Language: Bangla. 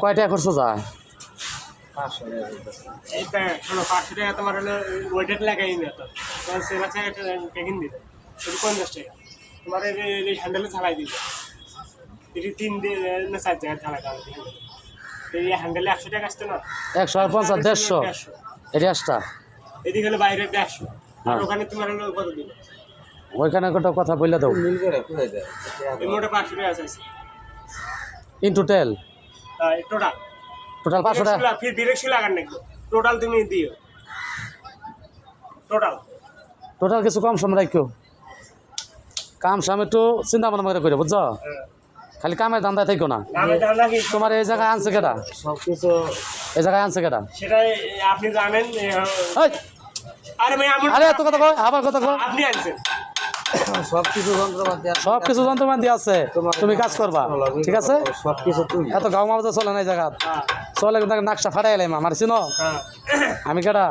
কয় টাকা খরচ যায়? 500 টাকা তোমার হলো ওয়েটেড লাগাই না তো তোমার সেবা চাই কেকিন দিবে এটা 50 টাকা তোমার এই হ্যান্ডেলে চালাই দিবে এটি 3 না 4 জায়গায় চালাই দিবে এই হ্যান্ডেলে 100 টাকা আসতো না 150 150 এটা আসটা এদিকে হলো বাইরে 150 আর ওখানে তোমার হলো কত দিবে ওইখানে একটা কথা বললে দাও এই মোটা 500 টাকা আছে ইন টোটাল টোটাল টোটাল 500 টাকা ফির ডিরেকশন লাগান নাকি টোটাল তুমি দিও টোটাল কিছু কম সময় রাখো কাম সাম একটু চিন্তা ভাবনা করে বুঝছো খালি কামের ধান্দায় থাকো না তোমার এই জায়গায় আনছে কেটা সবকিছু এই জায়গায় আনছে কেটা সেটা আপনি জানেন আরে ভাই আরে এত কথা কয় আবার কথা কয় আপনি আনছেন সবকিছু যন্ত্রপাতি আছে তুমি কাজ করবা ঠিক আছে সবকিছু তুমি এত গাঁও মাঝে চলে না এই জায়গা চলে কিন্তু নাকশা ফাটাই এলাম আমার চিনো আমি কেটা